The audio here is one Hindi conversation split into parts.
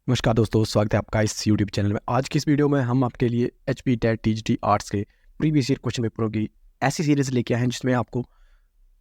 नमस्कार दोस्तों, स्वागत है आपका इस यूट्यूब चैनल में। आज की इस वीडियो में हम आपके लिए एचपी टेट टीजीटी आर्ट्स के प्रीवियस ईयर क्वेश्चन पेपरों की ऐसी सीरीज लेके आए हैं जिसमें आपको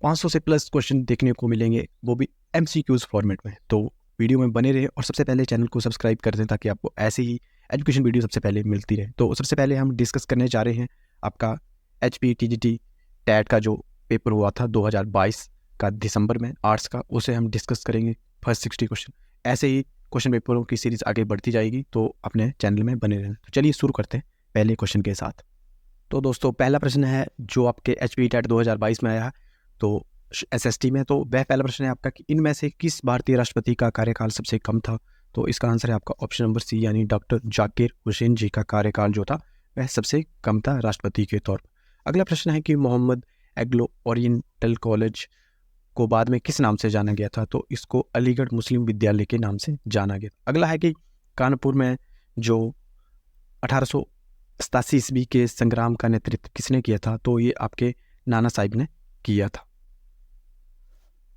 500 से प्लस क्वेश्चन देखने को मिलेंगे, वो भी एमसीक्यूज फॉर्मेट में। तो वीडियो में बने रहे और सबसे पहले चैनल को सब्सक्राइब कर दें ताकि आपको ऐसे ही एजुकेशन वीडियो सबसे पहले मिलती रहे। तो सबसे पहले हम डिस्कस करने जा रहे हैं आपका एचपी टीजीटी टेट का जो पेपर हुआ था 2022 का दिसंबर में आर्ट्स का, उसे हम डिस्कस करेंगे। फर्स्ट 60 क्वेश्चन, ऐसे ही क्वेश्चन पेपरों की सीरीज आगे बढ़ती जाएगी, तो अपने चैनल में बने रहना। तो चलिए शुरू करते हैं पहले क्वेश्चन के साथ। तो दोस्तों पहला प्रश्न है जो आपके एचपी टेट 2022 में आया है, तो एसएसटी में। तो वह पहला प्रश्न है आपका कि इनमें से किस भारतीय राष्ट्रपति का कार्यकाल सबसे कम था। तो इसका आंसर है आपका ऑप्शन नंबर सी, यानी डॉक्टर जाकिर हुसैन जी का कार्यकाल जो था वह सबसे कम था राष्ट्रपति के तौर पर। अगला प्रश्न है कि मोहम्मद एग्लो ओरिएंटल कॉलेज को बाद में किस नाम से जाना गया था। तो इसको अलीगढ़ मुस्लिम विद्यालय के नाम से जाना गया। अगला है कि कानपुर में जो 1887 ईस्वी के संग्राम का नेतृत्व किसने किया था। तो ये आपके नाना साहिब ने किया था।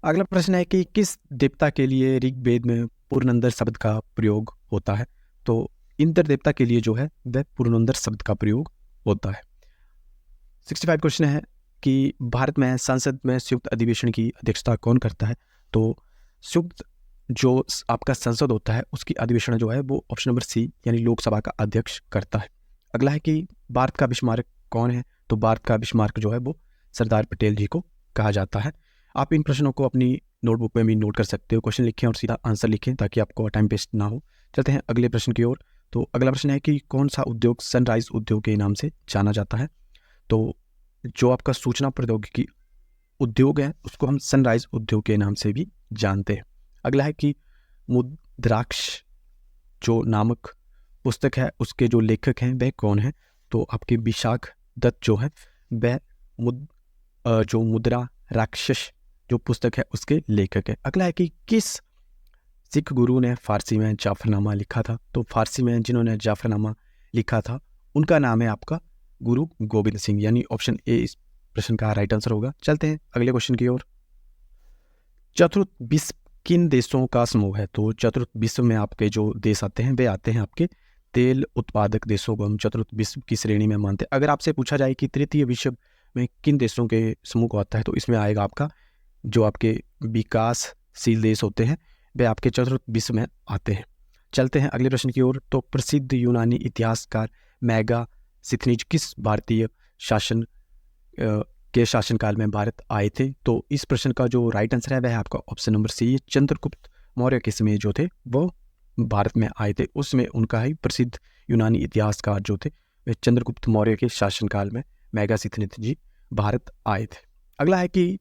अगला प्रश्न है कि किस देवता के लिए ऋग्वेद में पूर्णंदर शब्द का प्रयोग होता है। तो इंद्र देवता के लिए जो है वह पूर्णंदर शब्द का प्रयोग होता है। 65 क्वेश्चन है कि भारत में संसद में संयुक्त अधिवेशन की अध्यक्षता कौन करता है। तो संयुक्त जो आपका संसद होता है उसकी अधिवेशन जो है वो ऑप्शन नंबर सी, यानी लोकसभा का अध्यक्ष करता है। अगला है कि भारत का विस्मारक कौन है। तो भारत का विस्मारक जो है वो सरदार पटेल जी को कहा जाता है। आप इन प्रश्नों को अपनी नोटबुक में भी नोट कर सकते हो। क्वेश्चन लिखें और सीधा आंसर लिखें ताकि आपको टाइम वेस्ट ना हो। चलते हैं अगले प्रश्न की ओर। तो अगला प्रश्न है कि कौन सा उद्योग सनराइज उद्योग के नाम से जाना जाता है। तो जो आपका सूचना प्रौद्योगिकी उद्योग है उसको हम सनराइज उद्योग के नाम से भी जानते हैं। अगला है कि मुद्राक्ष जो नामक पुस्तक है उसके जो लेखक हैं वह कौन है। तो आपके विशाख दत्त जो है वह जो मुद्रा राक्षस जो पुस्तक है उसके लेखक है। अगला है कि किस सिख गुरु ने फारसी में जाफरनामा लिखा था। तो फारसी में जिन्होंने जाफरनामा लिखा था उनका नाम है आपका गुरु गोबिंद सिंह, यानी ऑप्शन ए इस प्रश्न का राइट आंसर होगा। चलते हैं अगले क्वेश्चन की ओर। चतुर्थ विश्व किन देशों का समूह है। तो चतुर्थ विश्व में आपके जो देश आते हैं वे आते हैं आपके तेल उत्पादक देशों को हम चतुर्थ विश्व की श्रेणी में मानते हैं। अगर आपसे पूछा जाए कि तृतीय विश्व में किन देशों के समूह को आता है तो इसमें आएगा आपका जो आपके विकासशील देश होते हैं वे आपके चतुर्थ विश्व में आते हैं। चलते हैं अगले प्रश्न की ओर। तो प्रसिद्ध यूनानी इतिहासकार मेगास्थनीज किस भारतीय शासन के शासनकाल में भारत आए थे। तो इस प्रश्न का जो राइट आंसर है वह है आपका option number C, Chandragupta Maurya के समय जो थे वो भारत में आए थे। उसमें उनका ही प्रसिद्ध यूनानी इतिहासकार जो थे वे चंद्रगुप्त मौर्य के शासनकाल में मेगास्थनीज जी भारत आए थे। अगला है कि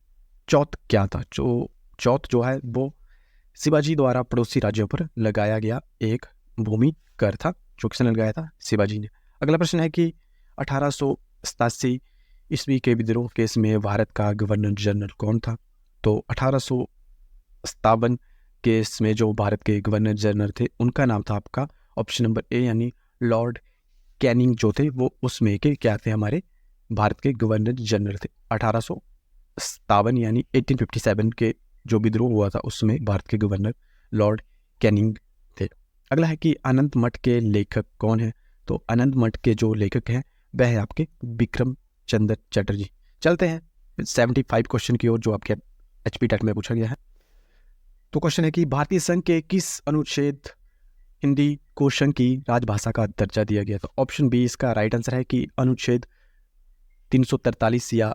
चौथ क्या था। जो चौथ जो है वो शिवाजी द्वारा पड़ोसी राज्यों पर लगाया गया एक भूमि कर था, जो किसने लगाया था, शिवाजी ने। अगला प्रश्न है कि 1887 ईस्वी के विद्रोह केस में भारत का गवर्नर जनरल कौन था। तो 1857 केस में जो भारत के गवर्नर जनरल थे उनका नाम था आपका ऑप्शन नंबर ए, यानी लॉर्ड कैनिंग जो थे वो उसमें के क्या थे, हमारे भारत के गवर्नर जनरल थे। 1857 यानी 1857 के जो विद्रोह हुआ था उसमें भारत के गवर्नर लॉर्ड कैनिंग थे। अगला है कि अनंत मठ के लेखक कौन है। तो अनंत मठ के जो लेखक हैं वह है आपके विक्रम चंद्र चटर्जी। चलते हैं 75 क्वेश्चन की ओर जो आपके एचपी टेट में पूछा गया है। तो क्वेश्चन है कि भारतीय संघ के किस अनुच्छेद हिंदी को संघ की राजभाषा का दर्जा दिया गया। तो ऑप्शन बी इसका राइट आंसर है कि अनुच्छेद 343 या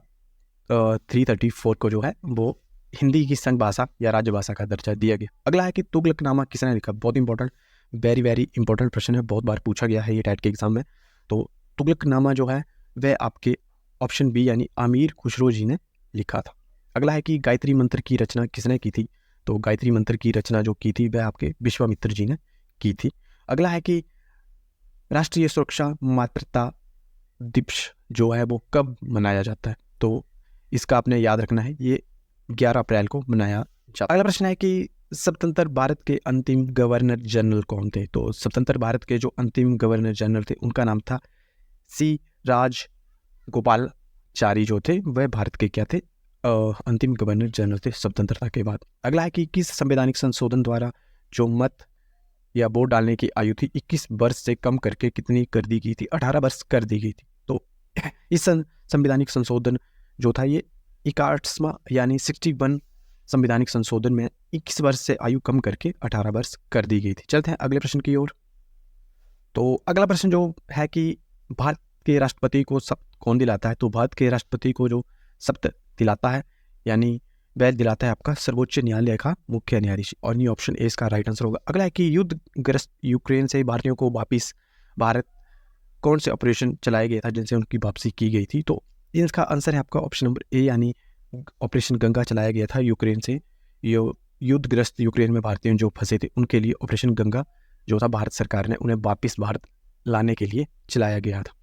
334 को जो है वो हिंदी की संघ भाषा या राजभाषा का दर्जा दिया गया। अगला है कि तुगलकनामा किसने लिखा। बहुत इंपॉर्टेंट, वेरी वेरी इंपॉर्टेंट प्रश्न है, बहुत बार पूछा गया है ये टेट के एग्जाम में। तो तुगलकनामा जो है वह आपके ऑप्शन बी यानी अमीर खुसरो जी ने लिखा था। अगला है कि गायत्री मंत्र की रचना किसने की थी। तो गायत्री मंत्र की रचना जो की थी वह आपके विश्वामित्र जी ने की थी। अगला है कि राष्ट्रीय सुरक्षा मातृता दिवस जो है वो कब मनाया जाता है। तो इसका आपने याद रखना है, ये 11 अप्रैल को मनाया जाता है। अगला प्रश्न है कि स्वतंत्र भारत के अंतिम गवर्नर जनरल कौन थे। तो स्वतंत्र भारत के जो अंतिम गवर्नर जनरल थे उनका नाम था सी राज गोपालचारी जो थे वह भारत के क्या थे, अंतिम गवर्नर जनरल थे स्वतंत्रता के बाद। अगला है कि किस संवैधानिक संशोधन द्वारा जो मत या वोट डालने की आयु थी 21 वर्ष से कम करके कितनी कर दी गई थी? 18 वर्ष कर दी गई थी। तो इस संवैधानिक संशोधन जो था ये 61वां यानी 61 संवैधानिक संशोधन में 21 वर्ष से आयु कम करके 18 वर्ष कर दी गई थी। चलते हैं अगले प्रश्न की ओर। तो अगला प्रश्न जो है कि भारत के राष्ट्रपति को शपथ कौन दिलाता है? तो भारत के राष्ट्रपति को जो शपथ दिलाता है यानी वह दिलाता है आपका सर्वोच्च न्यायालय का मुख्य न्यायाधीश, और ये ऑप्शन ए इसका राइट आंसर होगा। अगला है कि युद्धग्रस्त यूक्रेन से भारतीयों को वापिस भारत कौन से ऑपरेशन चलाया गया था जिनसे उनकी वापसी की गई थी? तो इसका आंसर है आपका ऑप्शन नंबर ए यानी ऑपरेशन गंगा चलाया गया था यूक्रेन से। युद्धग्रस्त यूक्रेन में भारतीय जो फंसे थे उनके लिए ऑपरेशन गंगा जो था भारत सरकार ने उन्हें वापस भारत लाने के लिए चलाया गया था।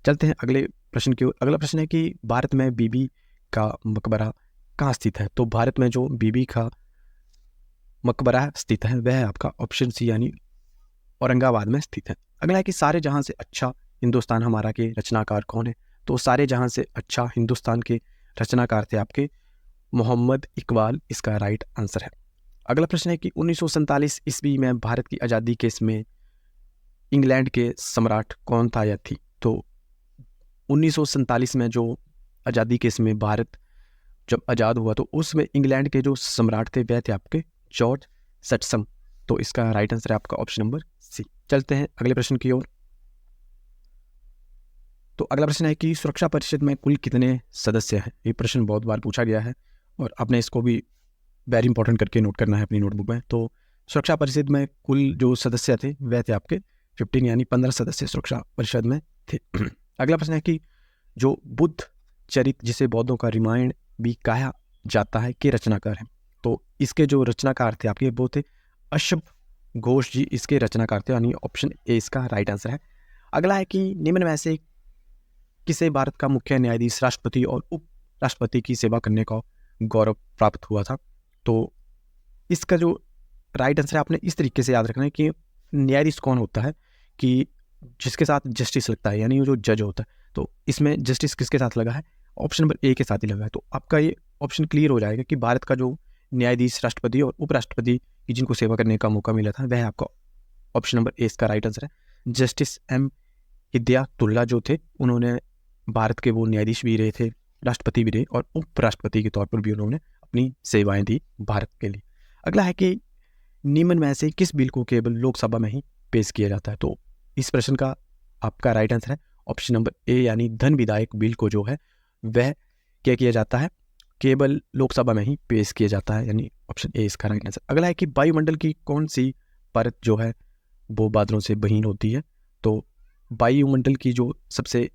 चलते हैं अगले प्रश्न की ओर। अगला प्रश्न है कि भारत में बीबी का मकबरा कहाँ स्थित है? तो भारत में जो बीबी का मकबरा स्थित है वह आपका ऑप्शन सी यानी औरंगाबाद में स्थित है। अगला है कि सारे जहां से अच्छा हिंदुस्तान हमारा के रचनाकार कौन है? तो सारे जहां से अच्छा हिंदुस्तान के रचनाकार थे आपके मोहम्मद इकबाल, इसका राइट आंसर है। अगला प्रश्न है कि 1947 ईस्वी में भारत की आज़ादी केस में इंग्लैंड के सम्राट कौन था या थी? तो 1947 में जो आज़ादी केस में भारत जब आज़ाद हुआ तो उसमें इंग्लैंड के जो सम्राट थे वह थे आपके जॉर्ज सैटसम। तो इसका राइट आंसर है आपका ऑप्शन नंबर सी। चलते हैं अगले प्रश्न की ओर। तो अगला प्रश्न है कि सुरक्षा परिषद में कुल कितने सदस्य हैं? ये प्रश्न बहुत बार पूछा गया है और आपने इसको भी वेरी इंपॉर्टेंट करके नोट करना है अपनी नोटबुक में। तो सुरक्षा परिषद में कुल जो सदस्य थे वह थे आपके 15 यानी 15 सदस्य सुरक्षा परिषद में थे। अगला प्रश्न है कि जो बुद्ध चरित्र जिसे बौद्धों का रामायण भी कहा जाता है के रचनाकार हैं? तो इसके जो रचनाकार थे आपके वो थे अश्व घोष जी, इसके रचनाकार थे यानी ऑप्शन ए इसका राइट आंसर है। अगला है कि निम्न में से किसे भारत का मुख्य न्यायाधीश राष्ट्रपति और उप राष्ट्रपति की सेवा करने का गौरव प्राप्त हुआ था? तो इसका जो राइट आंसर है आपने इस तरीके से याद रखना है कि न्यायाधीश कौन होता है कि जिसके साथ जस्टिस लगता है यानी जो जज होता है। तो इसमें जस्टिस किसके साथ लगा है? ऑप्शन नंबर ए के साथ ही लगा है। तो आपका ये ऑप्शन क्लियर हो जाएगा कि भारत का जो न्यायाधीश राष्ट्रपति और उपराष्ट्रपति की जिनको सेवा करने का मौका मिला था वह आपका ऑप्शन नंबर ए इसका राइट आंसर है। जस्टिस एम हिदायतुल्लाह जो थे उन्होंने भारत के वो न्यायाधीश भी रहे थे, राष्ट्रपति भी रहे और उपराष्ट्रपति के तौर पर भी उन्होंने अपनी सेवाएं दी भारत के लिए। अगला है कि निम्न में से किस बिल को केवल लोकसभा में ही पेश किया जाता है? तो इस प्रश्न का आपका राइट आंसर है ऑप्शन नंबर ए यानी धन विधायक बिल को जो है वह क्या किया जाता है केवल लोकसभा में ही पेश किया जाता है यानी ऑप्शन ए इसका राइट आंसर। अगला है कि वायुमंडल की कौन सी परत जो है वो बादलों से बहीन होती है? तो वायुमंडल की जो सबसे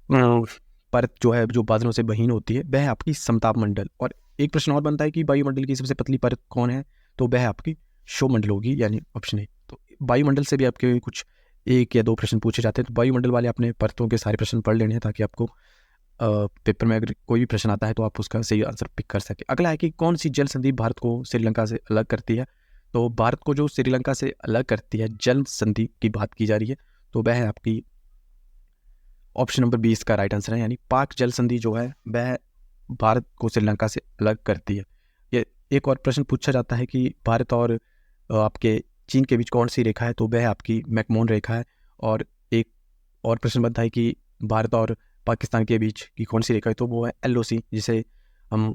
परत जो है जो बादलों से बहीन होती है वह आपकी समताप मंडल। और एक प्रश्न और बनता है कि वायुमंडल की सबसे पतली परत कौन है? तो वह आपकी शोमंडल होगी यानी ऑप्शन ए। तो वायुमंडल से भी आपके कुछ 1 या 2 प्रश्न पूछे जाते हैं, तो वायुमंडल वाले अपने परतों के सारे प्रश्न पढ़ लेने हैं ताकि आपको पेपर में अगर कोई भी प्रश्न आता है तो आप उसका सही आंसर पिक कर सके। अगला है कि कौन सी जल संधि भारत को श्रीलंका से अलग करती है? तो भारत को जो श्रीलंका से अलग करती है जल संधि की बात की जा रही है तो वह है आपकी ऑप्शन नंबर 20 का राइट आंसर है यानी पाक जल संधि जो है वह भारत को श्रीलंका से अलग करती है। ये एक और प्रश्न पूछा जाता है कि भारत और आपके चीन के बीच कौन सी रेखा है? तो वह आपकी मैकमोहन रेखा है। और एक और प्रश्न बनता है कि भारत और पाकिस्तान के बीच की कौन सी रेखा है? तो वो है LOC जिसे हम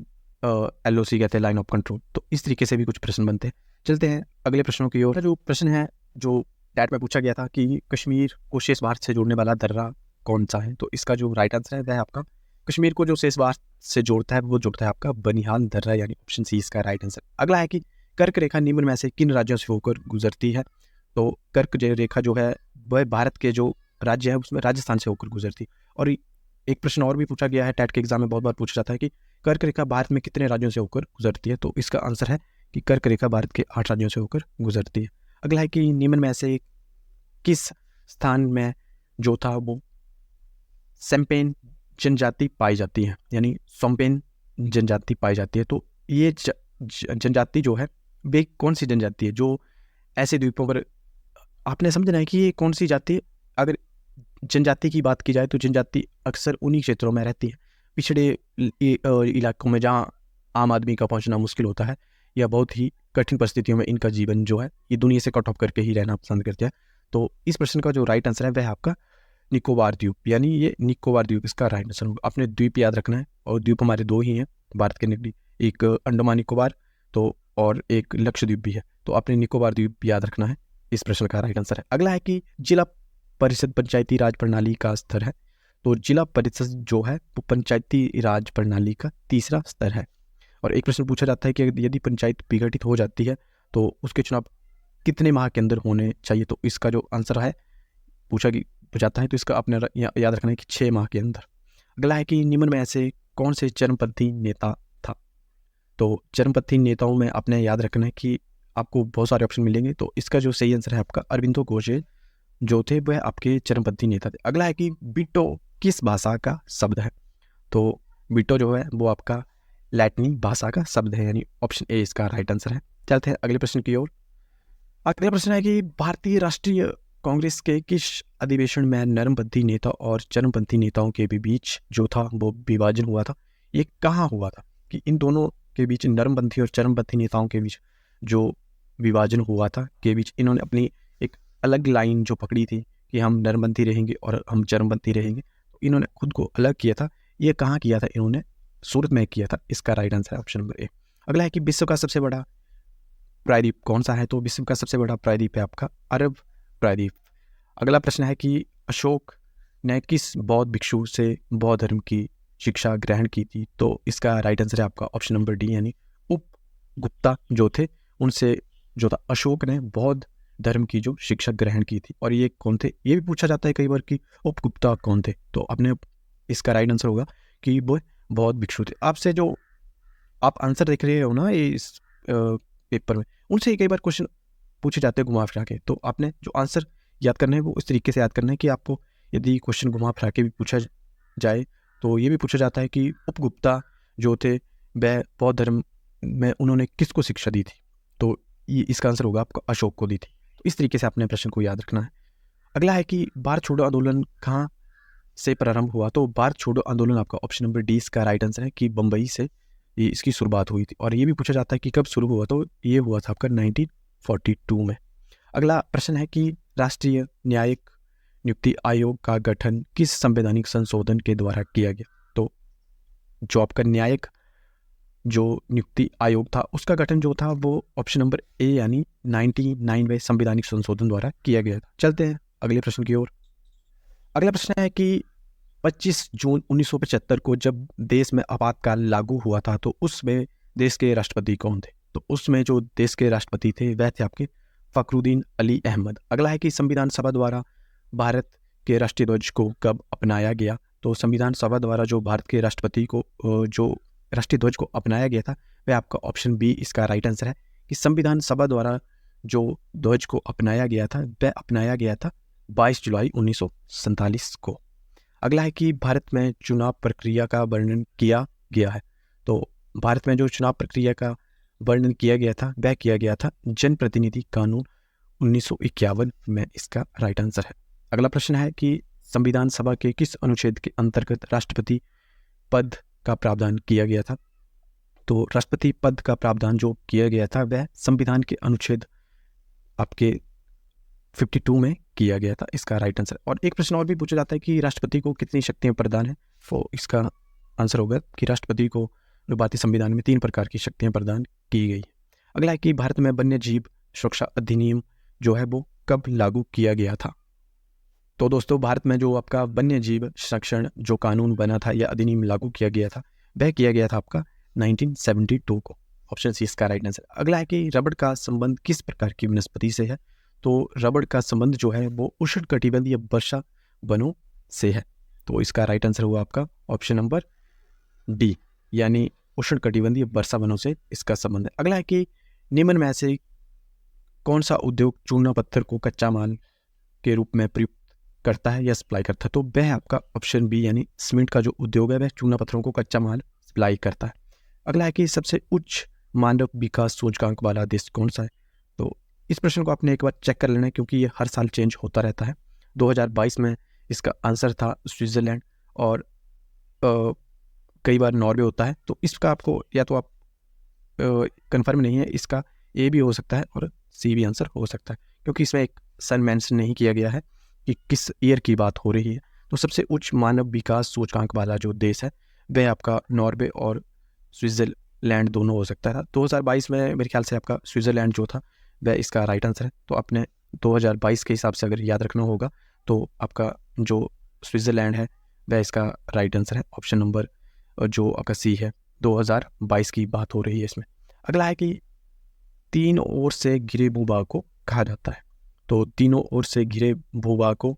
LOC कहते हैं, लाइन ऑफ कंट्रोल। तो इस तरीके से भी कुछ प्रश्न बनते हैं। चलते हैं अगले प्रश्नों की ओर। जो प्रश्न है जो टैट में पूछा गया था कि कश्मीर को शेष भारत से जोड़ने वाला दर्रा कौन सा है? तो इसका जो राइट आंसर है वह आपका कश्मीर को जो शेष भारत से जोड़ता है वो जोड़ता है आपका बनिहाल दर्रा यानी ऑप्शन सी इसका राइट आंसर। अगला है कि कर्क रेखा निम्न में से किन राज्यों से होकर गुजरती है? तो कर्क रेखा जो है वह भारत के जो राज्य है उसमें राजस्थान से होकर गुजरती है। और एक प्रश्न और भी पूछा गया है, टैट के एग्जाम में बहुत बार पूछा जाता है कि कर्क रेखा भारत में कितने राज्यों से होकर गुजरती है? तो इसका आंसर है कि कर्क रेखा भारत के 8 राज्यों से होकर गुजरती है। अगला है कि निम्न में से किस स्थान में जो था वो सेम्पेन जनजाति पाई जाती है यानी सोम्पेन जनजाति पाई जाती है? तो ये जनजाति जो है वे कौन सी जनजाति है जो ऐसे द्वीपों पर, आपने समझना है कि ये कौन सी जाति है। अगर जनजाति की बात की जाए तो जनजाति अक्सर उन्हीं क्षेत्रों में रहती है, पिछड़े इलाकों में जहाँ आम आदमी का पहुंचना मुश्किल होता है या बहुत ही कठिन परिस्थितियों में इनका जीवन जो है ये दुनिया से कट ऑफ करके ही रहना पसंद करते हैं। तो इस प्रश्न का जो राइट आंसर है वह आपका निकोबार द्वीप, यानी ये निकोबार द्वीप इसका राइट आंसर होगा। आपने द्वीप याद रखना है, और द्वीप हमारे दो ही हैं भारत के निकली, एक अंडमान निकोबार तो और एक लक्षद्वीप भी है। तो आपने निकोबार द्वीप याद रखना है, इस प्रश्न का राइट आंसर है। अगला है कि जिला परिषद पंचायती राज प्रणाली का स्तर है। तो जिला परिषद जो है वो पंचायती राज प्रणाली का तीसरा स्तर है। और एक प्रश्न पूछा जाता है कि यदि पंचायत विघटित हो जाती है तो उसके चुनाव कितने माह के अंदर होने चाहिए। तो इसका जो आंसर है पूछा जाता है तो इसका आपने याद रखना है कि 6 माह के अंदर। अगला है कि निम्न में ऐसे कौन से चरमपंथी नेता था। तो चरमपंथी नेताओं में आपने याद रखना है कि आपको बहुत सारे ऑप्शन मिलेंगे। तो इसका जो सही आंसर है आपका अरविंदो घोष जो थे वह आपके चरमपंथी नेता थे। अगला है कि बीटो किस भाषा का शब्द है। तो बीटो जो है वो आपका लैटिनी भाषा का शब्द है, यानी ऑप्शन ए इसका राइट आंसर है। चलते हैं अगले प्रश्न की ओर। अगला प्रश्न है कि भारतीय राष्ट्रीय कांग्रेस के किस अधिवेशन में नरमपंथी नेता और चरमपंथी नेताओं के बीच जो था वो विभाजन हुआ था। ये कहाँ हुआ था कि इन दोनों के बीच, नरमपंथी और चरमपंथी नेताओं के बीच जो विभाजन हुआ था के बीच इन्होंने अपनी एक अलग लाइन जो पकड़ी थी कि हम नरमपंथी रहेंगे और हम चरमपंथी रहेंगे, तो इन्होंने खुद को अलग किया था। ये कहाँ किया था इन्होंने, सूरत में किया था। इसका राइट आंसर है ऑप्शन नंबर ए। अगला है कि विश्व का सबसे बड़ा प्रायद्वीप कौन सा है। तो विश्व का सबसे बड़ा प्रायद्वीप है आपका अरब प्रायद्वीप। अगला प्रश्न है कि अशोक ने किस बौद्ध भिक्षु से बौद्ध धर्म की शिक्षा ग्रहण की थी। तो इसका राइट आंसर है आपका ऑप्शन नंबर डी, यानी उपगुप्ता जो थे उनसे जो था अशोक ने बौद्ध धर्म की जो शिक्षा ग्रहण की थी। और ये कौन थे, ये भी पूछा जाता है कई बार कि उपगुप्ता कौन थे। तो आपने इसका राइट आंसर होगा कि वो बौद्ध भिक्षु थे। आपसे जो आप आंसर देख रहे हो ना इस पेपर में, उनसे कई बार क्वेश्चन पूछे जाते हैं घुमा फिरा के। तो आपने जो आंसर याद करना है वो इस तरीके से याद करना है कि आपको यदि क्वेश्चन घुमा फिरा के भी पूछा जाए तो ये भी पूछा जाता है कि उपगुप्ता जो थे वह बौद्ध धर्म में उन्होंने किसको शिक्षा दी थी। तो ये इसका आंसर होगा आपको अशोक को दी थी। तो इस तरीके से आपने प्रश्न को याद रखना है। अगला है कि भारत छोड़ो आंदोलन कहाँ से प्रारंभ हुआ। तो भारत छोड़ो आंदोलन आपका ऑप्शन नंबर डी इसका राइट आंसर है कि बम्बई से ये इसकी शुरुआत हुई थी। और ये भी पूछा जाता है कि कब शुरू हुआ। तो ये हुआ था आपका 1942 में। अगला प्रश्न है कि राष्ट्रीय न्यायिक नियुक्ति आयोग का गठन किस संवैधानिक संशोधन के द्वारा किया गया। तो जो आपका न्यायिक जो नियुक्ति आयोग था उसका गठन जो था वो ऑप्शन नंबर ए यानी 99वें संवैधानिक संशोधन द्वारा किया गया था। चलते हैं अगले प्रश्न की ओर। अगला प्रश्न है कि 25 जून 1975 को जब देश में आपातकाल लागू हुआ था तो उसमें देश के राष्ट्रपति कौन थे। तो उसमें जो देश के राष्ट्रपति थे वह थे आपके फखरुद्दीन अली अहमद। अगला है कि संविधान सभा द्वारा भारत के राष्ट्रीय ध्वज को कब अपनाया गया। तो संविधान सभा द्वारा जो भारत के राष्ट्रपति को जो राष्ट्रीय ध्वज को अपनाया गया था वह आपका ऑप्शन बी इसका राइट आंसर है कि संविधान सभा द्वारा जो ध्वज को अपनाया गया था वह अपनाया गया था 22 जुलाई 1947 को। अगला है कि भारत में चुनाव प्रक्रिया का वर्णन किया गया है। तो भारत में जो चुनाव प्रक्रिया का वर्णन किया गया था वह किया गया था जनप्रतिनिधि कानून 1951 में, इसका राइट आंसर है। अगला प्रश्न है कि संविधान सभा के किस अनुच्छेद के अंतर्गत राष्ट्रपति पद का प्रावधान किया गया था। तो राष्ट्रपति पद का प्रावधान जो किया गया था वह संविधान के अनुच्छेद आपके 52 में किया गया था, इसका राइट आंसर। और एक प्रश्न और भी पूछा जाता है कि राष्ट्रपति को कितनी शक्तियां प्रदान है। तो इसका आंसर होगा कि राष्ट्रपति को जो भारतीय संविधान में 3 प्रकार की शक्तियां प्रदान की गई। अगला है कि भारत में वन्य जीव सुरक्षा अधिनियम जो है वो कब लागू किया गया था। तो दोस्तों भारत में जो आपका वन्य जीव संरक्षण जो कानून बना था या अधिनियम लागू किया गया था वह किया गया था आपका 1972 को। ऑप्शन सी इसका राइट आंसर। अगला है कि रबड़ का संबंध किस प्रकार की वनस्पति से है। तो रबड़ का संबंध जो है वो उष्णकटिबंधीय वर्षा वनों से है। तो इसका राइट आंसर हुआ आपका ऑप्शन नंबर डी, यानी उष्णकटिबंधीय वर्षा वनों से इसका संबंध है। अगला है कि निम्न में से कौन सा उद्योग चूना पत्थर को कच्चा माल के रूप में प्रयुक्त करता है या सप्लाई करता है। तो वह आपका ऑप्शन बी, यानी सीमेंट का जो उद्योग है वह चूना पत्थरों को कच्चा माल सप्लाई करता है। अगला है कि सबसे उच्च मानव विकास सूचकांक वाला देश कौन सा है। तो इस प्रश्न को आपने एक बार चेक कर लेना है क्योंकि ये हर साल चेंज होता रहता है। 2022 में इसका आंसर था स्विट्ज़रलैंड और कई बार नॉर्वे होता है। तो इसका आपको या तो आप कंफर्म नहीं है इसका ए भी हो सकता है और सी भी आंसर हो सकता है, क्योंकि इसमें एक सन मेंशन नहीं किया गया है कि किस ईयर की बात हो रही है। तो सबसे उच्च मानव विकास सूचकांक वाला जो देश है वह आपका नॉर्वे और स्विट्ज़रलैंड दोनों हो सकता था। 2022 में मेरे ख्याल से आपका स्विट्ज़रलैंड जो था वह इसका राइट आंसर है। तो अपने 2022 के हिसाब से अगर याद रखना होगा तो आपका जो स्विट्ज़रलैंड है वह इसका राइट आंसर है। ऑप्शन नंबर जो आपका सी है, 2022 की बात हो रही है इसमें। अगला है कि तीनों ओर से घिरे भूभाग को कहा जाता है। तो तीनों ओर से घिरे भूभाग को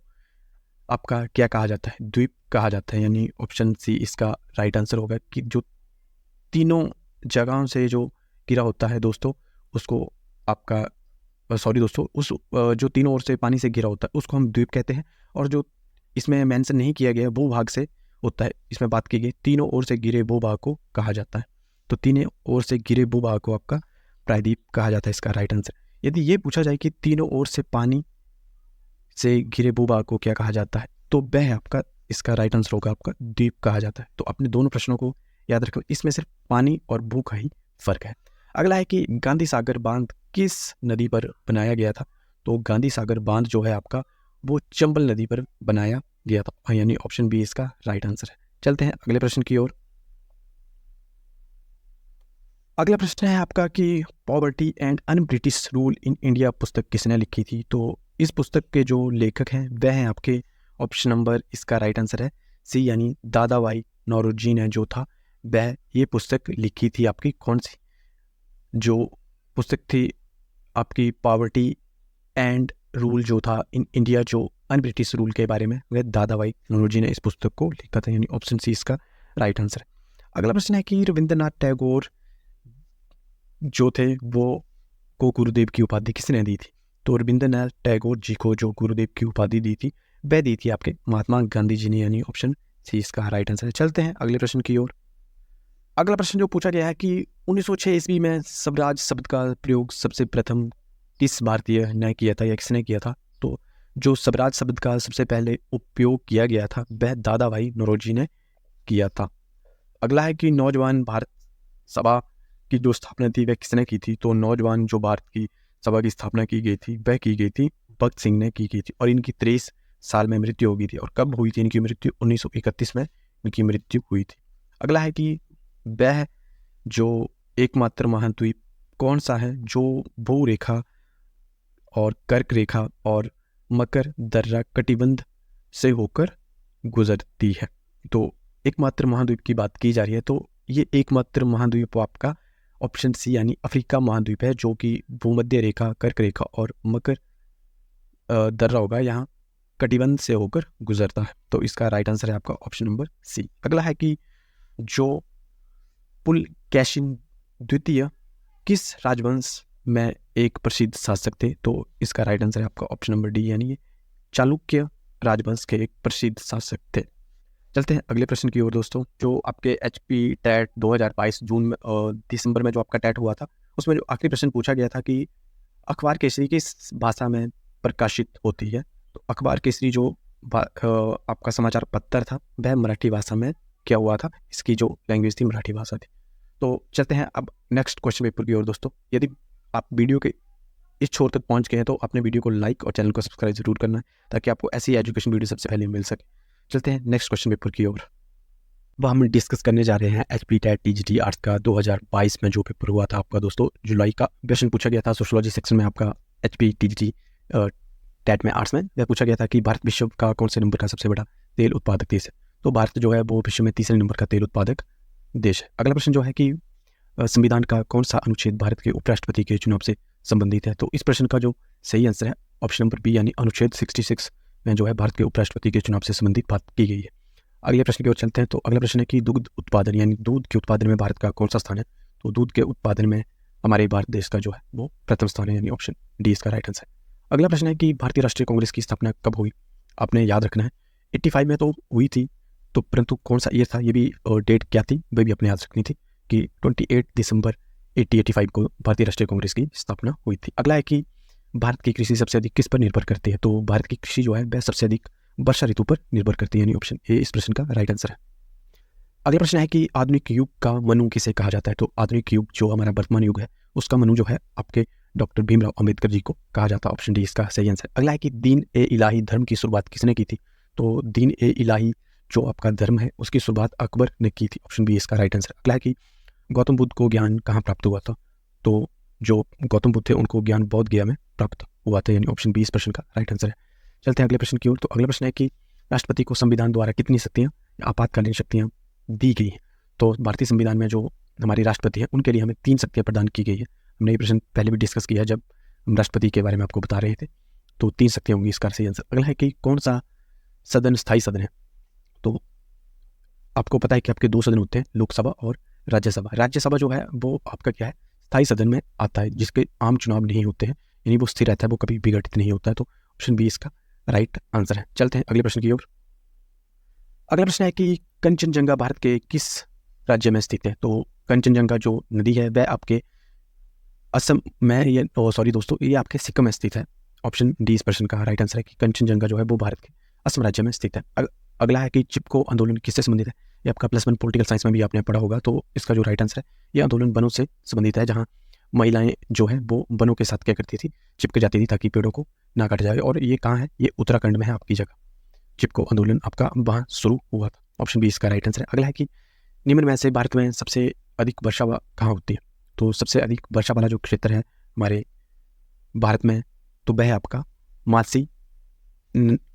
आपका क्या कहा जाता है? द्वीप कहा जाता है, यानी ऑप्शन सी इसका राइट आंसर होगा कि जो तीनों जगहों से जो घिरा होता है दोस्तों उसको आपका सॉरी दोस्तों उस जो तीनों ओर से पानी से घिरा होता है उसको हम द्वीप कहते हैं। और जो इसमें मेंशन नहीं किया गया भूभाग से होता है, इसमें बात की गई तीनों ओर से घिरे भूभाग को कहा जाता है। तो तीनों ओर से घिरे भूभाग को आपका प्रायद्वीप कहा जाता है, इसका राइट आंसर। यदि ये पूछा जाए कि तीनों ओर से पानी से घिरे भूभाग को क्या कहा जाता है, तो वह आपका इसका राइट आंसर होगा आपका द्वीप कहा जाता है। तो अपने दोनों प्रश्नों को याद रखें, इसमें सिर्फ पानी और भू का ही फर्क है। अगला है कि गांधी सागर बांध किस नदी पर बनाया गया था? तो गांधी सागर बांध जो है आपका वो चंबल नदी पर बनाया गया था, यानी ऑप्शन बी इसका राइट आंसर है। चलते हैं अगले प्रश्न की ओर। अगला प्रश्न है आपका कि poverty and un British rule in India पुस्तक किसने लिखी थी? तो इस पुस्तक के जो लेखक हैं वह हैं आपके ऑप्शन नंबर इसका राइट आंसर है सी, यानी दादा भाई नौरोजी ने जो था वह ये पुस्तक लिखी थी। आपकी कौन सी जो पुस्तक थी आपकी पॉवर्टी एंड रूल जो था इन इंडिया, जो अन ब्रिटिश रूल के बारे में, वह दादा भाई नौरोजी ने इस पुस्तक को लिखा था, यानी ऑप्शन सी इसका राइट आंसर है। अगला प्रश्न है कि रविंद्रनाथ टैगोर जो थे वो को गुरुदेव की उपाधि किसने दी थी? तो रविंद्रनाथ टैगोर जी को जो गुरुदेव की उपाधि दी थी वह दी थी आपके महात्मा गांधी जी ने, यानी ऑप्शन सी इसका राइट आंसर है। चलते हैं अगले प्रश्न की ओर। अगला प्रश्न जो पूछा गया है कि 1906 ईस्वी में स्वराज शब्द का प्रयोग सबसे प्रथम किस भारतीय ने किया था या किसने किया था? तो जो स्वराज शब्द का सबसे पहले उपयोग किया गया था वह दादा भाई नौरोजी ने किया था। अगला है कि नौजवान भारत सभा की जो स्थापना थी वह किसने की थी? तो नौजवान जो भारत की सभा की स्थापना की गई थी वह की गई थी भगत सिंह ने की गई थी, और इनकी 23 साल में मृत्यु हो गई थी। और कब हुई थी इनकी मृत्यु? 1931 में इनकी मृत्यु हुई थी। अगला है कि वह जो एकमात्र महाद्वीप कौन सा है जो भू रेखा और कर्क रेखा और मकर दर्रा कटिबंध से होकर गुजरती है? तो एकमात्र महाद्वीप की बात की जा रही है, तो ये एकमात्र महाद्वीप आपका ऑप्शन सी यानी अफ्रीका महाद्वीप है, जो कि भूमध्य रेखा, कर्क रेखा और मकर दर्रा होगा यहाँ कटिबंध से होकर गुजरता है। तो इसका राइट आंसर है आपका ऑप्शन नंबर सी। अगला है कि जो पुलकेशिन द्वितीय किस राजवंश में एक प्रसिद्ध शासक थे? तो इसका राइट आंसर है आपका ऑप्शन नंबर डी, यानी ये चालुक्य राजवंश के एक प्रसिद्ध शासक थे। चलते हैं अगले प्रश्न की ओर दोस्तों। जो आपके HP टैट 2022 दिसंबर में जो आपका टैट हुआ था उसमें जो आखिरी प्रश्न पूछा गया था कि अखबार केसरी किस भाषा में प्रकाशित होती है? तो अखबार केसरी जो आपका समाचार पत्र था वह मराठी भाषा में क्या हुआ था, इसकी जो लैंग्वेज थी मराठी भाषा थी। तो चलते हैं अब नेक्स्ट क्वेश्चन पेपर की ओर दोस्तों। यदि आप वीडियो के इस छोर तक पहुंच गए हैं तो अपने वीडियो को लाइक और चैनल को सब्सक्राइब जरूर करना है ताकि आपको ऐसी एजुकेशन वीडियो सबसे पहले मिल सके। चलते हैं नेक्स्ट क्वेश्चन पेपर की ओर। वह हम डिस्कस करने जा रहे हैं HP टैट TGT आर्ट्स का 2022 में जो पेपर हुआ था आपका दोस्तों जुलाई का। क्वेश्चन पूछा गया था सोशियोलॉजी सेक्शन में आपका HP TGT टैट में आर्ट्स में यह पूछा गया था कि भारत विश्व का कौन से नंबर का सबसे बड़ा तेल उत्पादक देश है? तो भारत जो है वो विश्व में तीसरे नंबर का तेल उत्पादक देश है। अगला प्रश्न जो है कि संविधान का कौन सा अनुच्छेद भारत के उपराष्ट्रपति के चुनाव से संबंधित है? तो इस प्रश्न का जो सही आंसर है ऑप्शन नंबर बी, यानी अनुच्छेद 66 में जो है भारत के उपराष्ट्रपति के चुनाव से संबंधित बात की गई है। अगले प्रश्न की ओर चलते हैं। तो अगला प्रश्न है कि दुग्ध उत्पादन यानी दूध के उत्पादन में भारत का कौन सा स्थान है? तो दूध के उत्पादन में हमारे भारत देश का जो है वो प्रथम स्थान है, यानी ऑप्शन डी इसका राइट आंसर है। अगला प्रश्न है कि भारतीय राष्ट्रीय कांग्रेस की स्थापना कब हुई? आपने याद रखना है 85 में तो हुई थी, तो परंतु कौन सा ईयर था ये भी डेट क्या थी वह भी अपने याद रखनी थी कि 28 दिसंबर 1885 को भारतीय राष्ट्रीय कांग्रेस की स्थापना हुई थी। अगला है कि भारत की कृषि सबसे अधिक किस पर निर्भर करती है? तो भारत की कृषि जो है वह सबसे अधिक वर्षा ऋतु पर निर्भर करती है, यानी ऑप्शन ए इस प्रश्न का राइट आंसर है। अगला प्रश्न है कि आधुनिक युग का मनु किसे कहा जाता है? तो आधुनिक युग जो हमारा वर्तमान युग है उसका मनु जो है आपके डॉक्टर भीमराव अंबेडकर जी को कहा जाता है। ऑप्शन डी इसका सही आंसर। अगला है कि दीन ए इलाही धर्म की शुरुआत किसने की थी? तो दीन ए इलाही जो आपका धर्म है उसकी शुरुआत अकबर ने की थी। ऑप्शन बी इसका राइट आंसर। अगला है कि गौतम बुद्ध को ज्ञान कहाँ प्राप्त हुआ था? तो जो गौतम बुद्ध थे उनको ज्ञान बोध गया में प्राप्त हुआ था, यानी ऑप्शन बी इस प्रश्न का राइट आंसर है। चलते हैं अगले प्रश्न की ओर। तो अगला प्रश्न है कि राष्ट्रपति को संविधान द्वारा कितनी शक्तियाँ, आपातकालीन शक्तियाँ दी गई हैं? तो भारतीय संविधान में जो हमारी राष्ट्रपति है उनके लिए हमें 3 शक्तियाँ प्रदान की गई है। हमने ये प्रश्न पहले भी डिस्कस किया जब हम राष्ट्रपति के बारे में आपको बता रहे थे। तो 3 शक्तियाँ होंगी इसका सही आंसर। अगला है कि कौन सा सदन स्थायी सदन है? तो आपको पता है कि आपके 2 सदन होते हैं, लोकसभा और राज्यसभा। राज्यसभा जो है वो आपका क्या है, स्थायी सदन में आता है, जिसके आम चुनाव नहीं होते हैं, यानी वो स्थिर रहता है, वो कभी विघटित नहीं होता है। तो ऑप्शन बी इसका राइट आंसर है। चलते हैं अगले प्रश्न की ओर। अगला प्रश्न है कि कंचनजंगा भारत के किस राज्य में स्थित है? तो कंचनजंगा जो नदी है वह आपके असम में, ये सॉरी दोस्तों, ये आपके सिक्किम में स्थित है। ऑप्शन डी इस प्रश्न का राइट आंसर है कि कंचनजंगा जो है वो भारत के असम राज्य में स्थित है। अगला है कि चिपको आंदोलन किससे संबंधित है? ये आपका +1 पॉलिटिकल साइंस में भी आपने पढ़ा होगा। तो इसका जो राइट आंसर है, ये आंदोलन वनों से संबंधित है, जहाँ महिलाएं जो है वो वनों के साथ क्या करती थी, चिपक जाती थी ताकि पेड़ों को ना काटा जाए। और ये कहाँ है? ये उत्तराखंड में है आपकी जगह। चिपको आंदोलन आपका वहाँ शुरू हुआ था। ऑप्शन बी इसका राइट आंसर है। अगला है कि निम्न में से भारत में सबसे अधिक वर्षा कहाँ होती है? तो सबसे अधिक वर्षा वाला जो क्षेत्र है हमारे भारत में, तो वह है आपका मासी,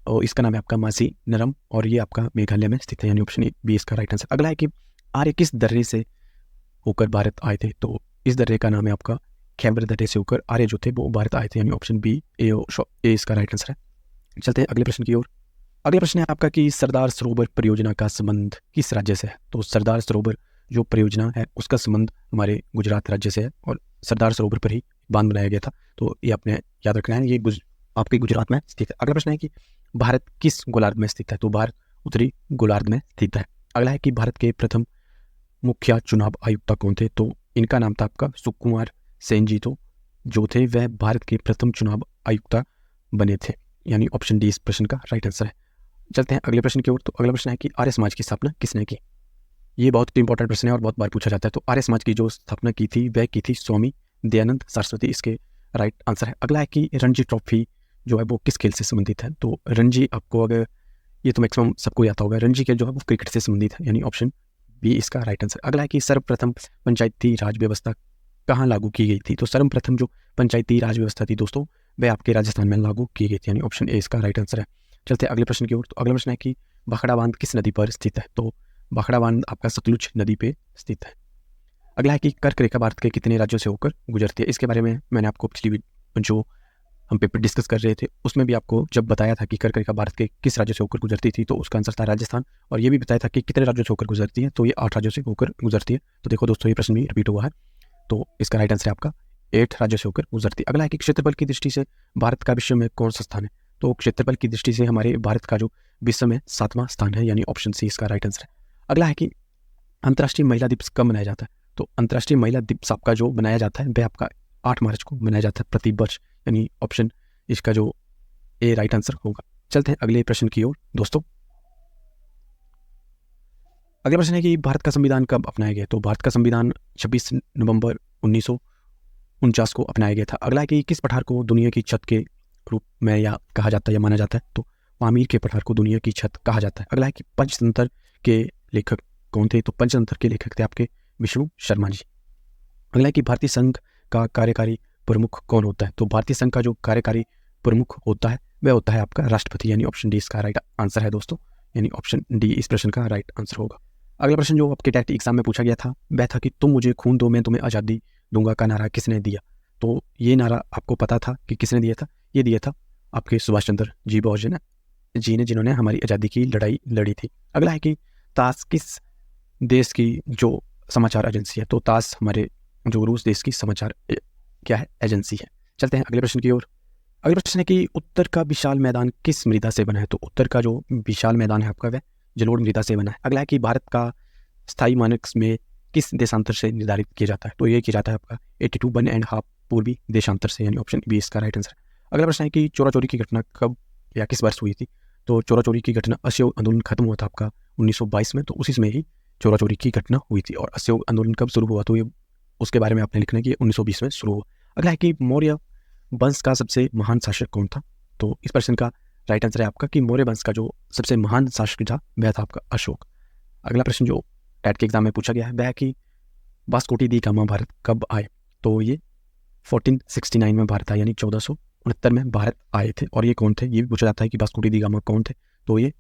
और इसका नाम है आपका मासी नरम, और ये आपका मेघालय में स्थित है, यानी ऑप्शन बी इसका राइट आंसर। अगला है कि आर्य किस दर्रे से होकर भारत आए थे? तो इस दर्रे का नाम है आपका खैबर दर्रे से होकर आर्य जो थे वो भारत आए थे, यानी ऑप्शन बी ए इसका राइट आंसर है। चलते हैं अगले प्रश्न की ओर। अगला प्रश्न है आपका कि सरदार सरोवर परियोजना का संबंध किस राज्य से है? तो सरदार सरोवर जो परियोजना है उसका संबंध हमारे गुजरात राज्य से है, और सरदार सरोवर पर ही बांध बनाया गया था। तो ये आपने याद रखना है, ये आपके गुजरात में स्थित है। अगला प्रश्न है कि भारत किस गोलार्ध में स्थित है? तो भारत उत्तरी गोलार्ध में स्थित है। अगला है कि भारत के प्रथम मुख्य चुनाव आयुक्त कौन थे? तो इनका नाम था आपका सुकुमार सेन जी। तो जो थे वह भारत के प्रथम चुनाव आयुक्त बने थे, यानी ऑप्शन डी इस प्रश्न का राइट आंसर है। चलते हैं अगले प्रश्न की ओर। तो अगला प्रश्न है कि आर्य समाज की स्थापना किसने की? ये बहुत इंपॉर्टेंट प्रश्न है और बहुत बार पूछा जाता है। तो आर्य समाज की जो स्थापना की थी वह की थी स्वामी दयानंद सरस्वती, इसके राइट आंसर है। अगला है कि रणजी ट्रॉफी जो है वो किस खेल से संबंधित है? तो रणजी आपको, अगर ये तो मैक्सिमम सबको आता होगा, रणजी खेल जो है वो क्रिकेट से संबंधित है, यानी ऑप्शन बी इसका राइट आंसर। अगला है कि सर्वप्रथम पंचायती राज व्यवस्था कहाँ लागू की गई थी? तो सर्वप्रथम जो पंचायती राज व्यवस्था थी दोस्तों वह आपके राजस्थान में लागू की गई थी, यानी ऑप्शन ए इसका राइट आंसर है। चलते हैं अगले प्रश्न की ओर। तो अगला प्रश्न है कि भाखड़ा बांध किस नदी पर स्थित है? तो भाखड़ा बांध आपका सतलुज नदी पे स्थित है। अगला है कि कर्क रेखा भारत के कितने राज्यों से होकर गुजरती है? इसके बारे में मैंने आपको पिछली जो हम पेपर डिस्कस कर रहे थे उसमें भी आपको जब बताया था कि कर्क रेखा भारत के किस राज्य से होकर गुजरती थी, तो उसका आंसर था राजस्थान। और ये भी बताया था कि कितने राज्यों से होकर गुजरती है, तो ये 8 राज्यों से होकर गुजरती है। तो देखो दोस्तों, ये प्रश्न भी रिपीट हुआ है, तो इसका राइट आंसर है आपका 8 राज्यों से होकर गुजरती है। अगला है कि क्षेत्रफल की दृष्टि से भारत का विश्व में कौन सा स्थान है? तो क्षेत्रफल की दृष्टि से हमारे भारत का जो विश्व में 7वां स्थान है, यानी ऑप्शन सी इसका राइट आंसर है। अगला है कि अंतर्राष्ट्रीय महिला दिवस कब मनाया जाता है? तो अंतर्राष्ट्रीय महिला दिवस आपका जो मनाया जाता है वह आपका 8 मार्च को मनाया जाता है प्रति वर्ष, यानी ऑप्शन इसका जो ए राइट आंसर होगा। चलते हैं अगले प्रश्न की ओर दोस्तों। अगला प्रश्न है कि भारत का संविधान कब अपनाया गया? तो भारत का संविधान 26 नवंबर 1949 को अपनाया गया था। अगला है कि किस पठार को दुनिया की छत के रूप में या कहा जाता है या माना जाता है? तो पामीर के पठार को दुनिया की छत कहा जाता है। अगला है कि पंचतंत्र के लेखक कौन थे? तो पंचतंत्र के लेखक थे आपके विष्णु शर्मा जी। अगला है कि भारतीय संघ का कार्यकारी प्रमुख कौन होता है? तो भारतीय संघ का जो कार्यकारी प्रमुख होता है वह होता है आपका राष्ट्रपति, यानी ऑप्शन डी इसका राइट आंसर है दोस्तों, यानी ऑप्शन डी इस प्रश्न का राइट आंसर होगा। अगला प्रश्न जो आपके टेट एग्जाम में पूछा गया था वह था कि तुम मुझे खून दो मैं तुम्हें आज़ादी दूंगा का नारा किसने दिया? तो ये नारा आपको पता था कि किसने दिया था? ये दिया था आपके सुभाष चंद्र जी बोस जी ने, जिन्होंने हमारी आज़ादी की लड़ाई लड़ी थी। अगला है कि तास किस देश की जो समाचार एजेंसी है? तो तास हमारे जो रूस देश की समाचार क्या है, एजेंसी है। चलते हैं अगले प्रश्न की ओर। अगला प्रश्न है कि उत्तर का विशाल मैदान किस मृदा से बना है? तो उत्तर का जो विशाल मैदान है आपका वह जलोढ़ मृदा से बना है। अगला है कि भारत का स्थायी मानक में किस देशांतर से निर्धारित किया जाता है? तो ये किया जाता है आपका 82 1.5 पूर्वी देशांतर से, यानी ऑप्शन बी इसका राइट आंसर। अगला प्रश्न है कि चोरा चोरी की घटना कब या किस वर्ष हुई थी? तो चोरा चोरी की घटना असहयोग आंदोलन खत्म हुआ था आपका 1922 में, तो उसी समय ही चोरा चोरी की घटना हुई थी। और असहयोग आंदोलन कब शुरू हुआ? तो ये उसके बारे में आपने लिखना है कि 1920 में शुरू हुआ। अगला है कि मौर्य वंश का सबसे महान शासक कौन था। तो इस प्रश्न का राइट आंसर है आपका कि मौर्य वंश का जो सबसे महान शासक था वह था आपका अशोक। अगला प्रश्न जो टेट के एग्जाम में पूछा गया है वह है कि वास्कोटी दी गामा भारत कब आए। तो ये 1469 में भारत आए, यानी 1469 में भारत आए थे। और ये कौन थे, ये भी पूछा जाता है कि वास्कोटी दी गामा कौन थे। तो ये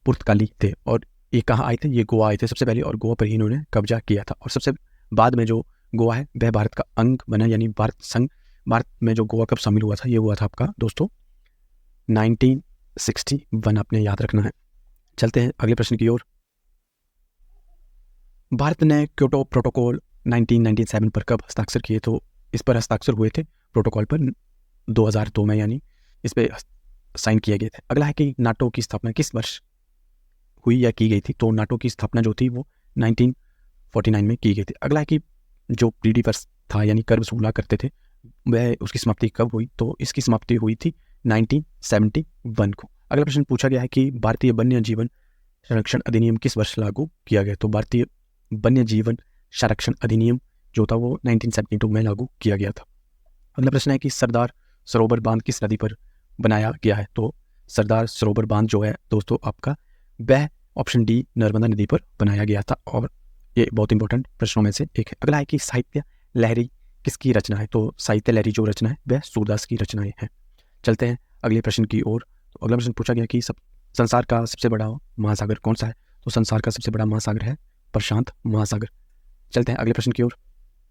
पुर्तगाली थे। और ये कहाँ आए थे, ये गोवा आए थे सबसे पहले, और गोवा पर ही इन्होंने कब्जा किया था। और सबसे बाद में जो गोवा है वह भारत का अंग बना, यानी भारत में जो गोवा कब शामिल हुआ था, ये हुआ था आपका दोस्तों 1961, आपने याद रखना है। चलते हैं अगले प्रश्न की ओर। भारत ने क्योटो प्रोटोकॉल 1997 पर कब हस्ताक्षर किए। तो इस पर हस्ताक्षर हुए थे प्रोटोकॉल पर 2002 में, यानी इस पर साइन किए गए थे। अगला है कि नाटो की स्थापना किस वर्ष हुई या की गई थी। तो नाटो की स्थापना जो थी वो 1949 में की गई थी। अगला है कि जो पीडी पर था, यानी कर वसूला करते थे, वह उसकी समाप्ति कब हुई। तो इसकी समाप्ति हुई थी 1971 को। अगला प्रश्न पूछा गया है कि भारतीय वन्य जीवन संरक्षण अधिनियम किस वर्ष लागू किया गया। तो भारतीय वन्य जीवन संरक्षण अधिनियम जो था वो 1972 में लागू किया गया था। अगला प्रश्न है कि सरदार सरोवर बांध किस नदी पर बनाया गया है। तो सरदार सरोवर बांध जो है दोस्तों आपका वह ऑप्शन डी नर्मदा नदी पर बनाया गया था। और ये बहुत इंपॉर्टेंट प्रश्नों में से एक है। अगला है कि साहित्य लहरी किसकी रचना है। तो साहित्य लहरी जो रचना है वह सूरदास की रचनाएं हैं। चलते हैं अगले प्रश्न की ओर। तो अगला प्रश्न पूछा गया कि संसार का सबसे बड़ा महासागर कौन सा है। तो संसार का सबसे बड़ा महासागर है प्रशांत महासागर। चलते हैं अगले प्रश्न की ओर।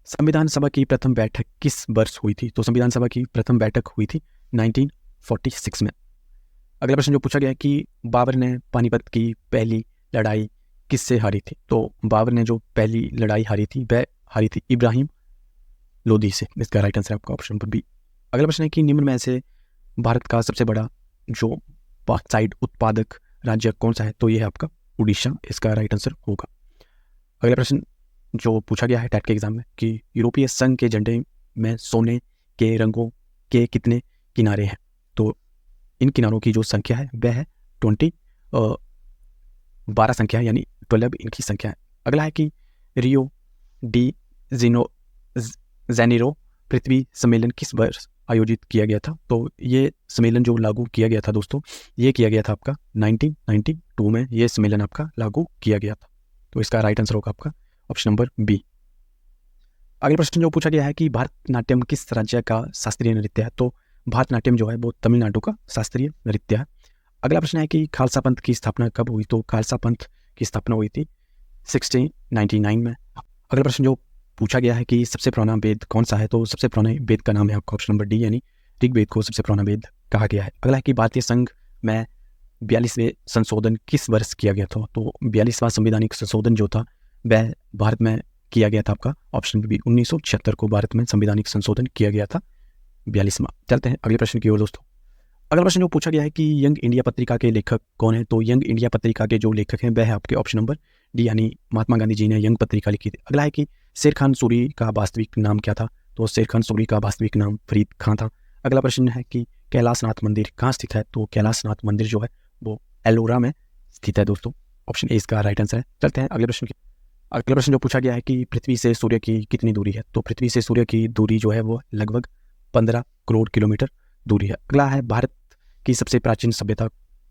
संविधान सभा की प्रथम बैठक किस वर्ष हुई थी। तो संविधान सभा की प्रथम बैठक हुई थी 1946 में। अगला प्रश्न जो पूछा गया है कि बाबर ने पानीपत की पहली लड़ाई किससे हारी थी। तो बाबर ने जो पहली लड़ाई हारी थी वह हारी थी इब्राहिम लोदी से। इसका राइट आंसर आपका ऑप्शन नंबर बी। अगला प्रश्न है कि निम्न में से भारत का सबसे बड़ा जो बॉक्साइट उत्पादक राज्य कौन सा है। तो यह है आपका उड़ीसा। इसका राइट आंसर होगा। अगला प्रश्न जो पूछा गया है टेट के एग्जाम में कि यूरोपीय संघ के झंडे में सोने के रंगों के कितने किनारे हैं। तो इन किनारों की जो संख्या है वह है 12 संख्या, यानी 12 इनकी संख्या है। अगला है कि रियो डी जेनेरो पृथ्वी सम्मेलन किस वर्ष आयोजित किया गया था। तो ये सम्मेलन जो लागू किया गया था दोस्तों, ये किया गया था आपका 1992 में ये सम्मेलन आपका लागू किया गया था। तो इसका राइट आंसर होगा आपका ऑप्शन नंबर बी। अगला प्रश्न जो पूछा गया है कि भारतनाट्यम किस राज्य का शास्त्रीय नृत्य है। तो भारतनाट्यम जो है वो तमिलनाडु का शास्त्रीय नृत्य है। अगला प्रश्न है कि खालसा पंथ की स्थापना कब हुई। तो खालसा पंथ की स्थापना हुई थी 1699 में। अगला प्रश्न जो पूछा गया है कि सबसे पुराना वेद कौन सा है। तो सबसे पुराने वेद का नाम है आपका ऑप्शन नंबर डी, यानी ऋग्वेद को सबसे पुराना वेद कहा गया है। अगला है कि भारतीय संघ में 42वें संशोधन किस वर्ष किया गया था। तो 42वां संवैधानिक संशोधन जो था वह भारत में किया गया था आपका ऑप्शन बी 1976 को भारत में संवैधानिक संशोधन किया गया था 42वां। चलते हैं अगले प्रश्न की ओर दोस्तों। अगला प्रश्न जो पूछा गया है कि यंग इंडिया पत्रिका के लेखक कौन है। तो यंग इंडिया पत्रिका के जो लेखक हैं वह है आपके ऑप्शन नंबर डी, यानी महात्मा गांधी जी ने यंग पत्रिका लिखी थी। अगला है कि शेर खान सूरी का वास्तविक नाम क्या था। तो शेर खान सूरी का वास्तविक नाम फरीद खां था। अगला प्रश्न है कि कैलाशनाथ मंदिर कहाँ स्थित है। तो कैलाशनाथ मंदिर जो है वो एलोरा में स्थित है दोस्तों। ऑप्शन ए इसका राइट आंसर है। चलते हैं अगले प्रश्न की। अगला प्रश्न जो पूछा गया है कि पृथ्वी से सूर्य की कितनी दूरी है। तो पृथ्वी से सूर्य की दूरी जो है वो लगभग 15 करोड़ किलोमीटर दूरी है। अगला है भारत की सबसे प्राचीन सभ्यता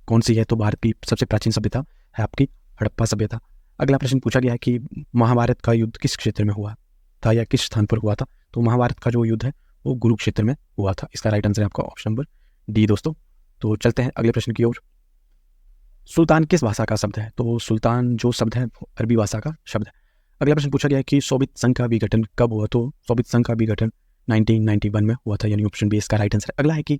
कौन सी है। तो भारत की सबसे प्राचीन सभ्यता है आपकी हड़प्पा सभ्यता। अगला प्रश्न पूछा गया है कि महाभारत का युद्ध किस क्षेत्र में हुआ था या किस स्थान पर हुआ था। तो महाभारत का जो युद्ध है वो कुरुक्षेत्र में हुआ था। इसका राइट आंसर है आपका ऑप्शन नंबर डी दोस्तों। तो चलते हैं अगले प्रश्न की ओर। सुल्तान किस भाषा का शब्द है। तो सुल्तान जो शब्द है वो अरबी भाषा का शब्द है। अगला प्रश्न पूछा गया है कि सोवियत संघ का विघटन कब हुआ। तो सोवियत संघ का विघटन 1991 में हुआ था, यानी ऑप्शन बी इसका राइट आंसर है। अगला है कि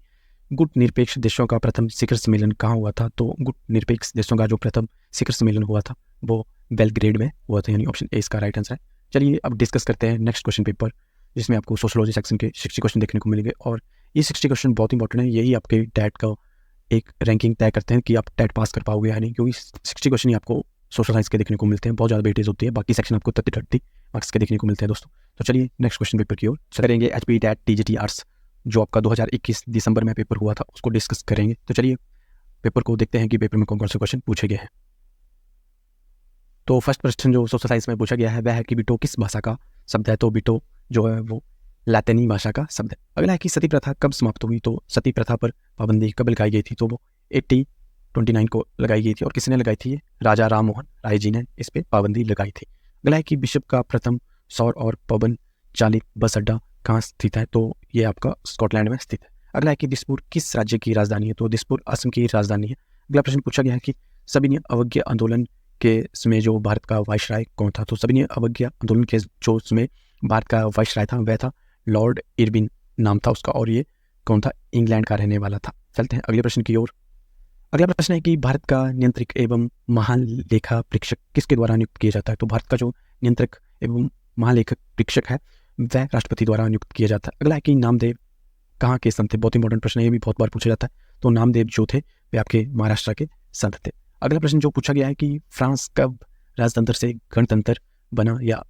गुट निरपेक्ष देशों का प्रथम शिखर सम्मेलन कहाँ हुआ था। तो गुट निरपेक्ष देशों का जो प्रथम शिखर सम्मेलन हुआ था वो बेलग्रेड में हुआ था, यानी ऑप्शन ए इसका राइट आंसर है। चलिए अब डिस्कस करते हैं नेक्स्ट क्वेश्चन पेपर, जिसमें आपको सोशोलॉजी सेक्शन के 60 क्वेश्चन देखने को मिलेंगे। और ये 60 क्वेश्चन बहुत इंपॉर्टेंट है, यही आपके टैट का एक रैंकिंग तय करते हैं कि आप टैट पास कर पाओगे या नहीं, क्योंकि 60 क्वेश्चन ही आपको सोशल साइंस के देखने को मिलते हैं। बहुत ज़्यादा वेटेज होती है, बाकी सेक्शन आपको 30-30 मार्क्स के देखने को मिलते हैं दोस्तों। तो चलिए नेक्स्ट क्वेश्चन पेपर की ओर करेंगे। HP टैट TGT आर्ट्स जो आपका 2021 दिसंबर में पेपर हुआ था उसको डिस्कस करेंगे। तो चलिए पेपर को देखते हैं कि पेपर में कौन कौन से क्वेश्चन पूछे गए हैं। तो फर्स्ट प्रश्न जो सोशल साइंस में पूछा गया है वह है कि बिटो किस भाषा का शब्द है, तो बिटो जो है वो लैटिनी भाषा का शब्द है। अगला है कि सती प्रथा कब समाप्त हुई, तो सती प्रथा पर पाबंदी कब लगाई गई थी, तो वो 1829 को लगाई गई थी। और किसने लगाई थी, ये राजा राम मोहन राय जी ने इस पर पाबंदी लगाई थी। अगला है कि विश्व का प्रथम सौर और पवन चालित बस अड्डा कहाँ स्थित है, तो ये आपका स्कॉटलैंड में स्थित है। अगला है कि दिसपुर किस राज्य की राजधानी है, तो दिसपुर असम की राजधानी है। अगला प्रश्न पूछा गया है कि सविनय अवज्ञा आंदोलन के समय जो भारत का वायसराय कौन था, तो सविनय अवज्ञा आंदोलन के जो समय भारत का वायसराय था वह था लॉर्ड इरविन नाम था उसका, और ये कौन था, इंग्लैंड का रहने वाला था। चलते हैं अगले प्रश्न की ओर। अगला प्रश्न है कि भारत का नियंत्रक एवं महालेखा परीक्षक किसके द्वारा नियुक्त किया जाता है, तो भारत का जो नियंत्रक एवं महालेखक परीक्षक है वह राष्ट्रपति द्वारा नियुक्त किया जाता है। अगला है कि नामदेव कहाँ के संत थे, बहुत इंपॉर्टेंट प्रश्न है, ये भी बहुत बार पूछा जाता है। तो नामदेव जो थे वे आपके महाराष्ट्र के संत थे। अगला प्रश्न जो पूछा गया है कि फ्रांस कब राजतंत्र से गणतंत्र बना, या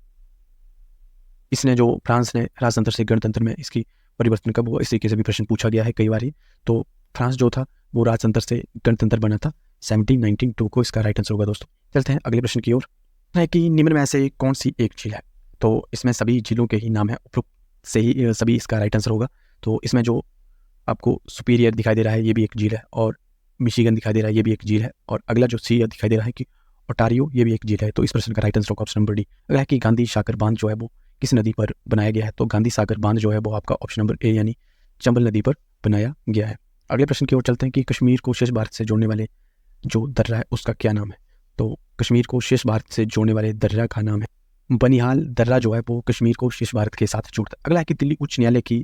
इसने जो फ्रांस ने राजतंत्र से गणतंत्र में इसकी परिवर्तन कब हुआ, इस तरीके से भी प्रश्न पूछा गया है कई बार ही। तो फ्रांस जो था वो राजतंत्र से गणतंत्र बना था 1792 को, इसका राइट आंसर होगा दोस्तों। चलते हैं अगले प्रश्न की ओर। है कि निम्न में से कौन सी एक झील है, तो इसमें सभी झीलों के ही नाम है, उपरोक्त से ही सभी इसका राइट आंसर होगा। तो इसमें जो आपको सुपीरियर दिखाई दे रहा है ये भी एक झील है, और मिशिगन दिखाई दे रहा है ये भी एक झील है, और अगला जो सी दिखाई दे रहा है कि ओटारियो ये भी एक झील है। तो इस प्रश्न का राइट आंसर होगा ऑप्शन नंबर डी। अगला है कि गांधी सागर बांध जो है वो किस नदी पर बनाया गया है, तो गांधी सागर बांध जो है वो आपका ऑप्शन नंबर ए यानी चंबल नदी पर बनाया गया है। अगले प्रश्न की ओर चलते हैं कि कश्मीर को शेष भारत से जोड़ने वाले जो दर्रा है उसका क्या नाम है, तो कश्मीर को शेष भारत से जोड़ने वाले दर्रा का नाम है बनिहाल दर्रा जो है वो कश्मीर को शेष भारत के साथ जोड़ता है। अगला है कि दिल्ली उच्च न्यायालय की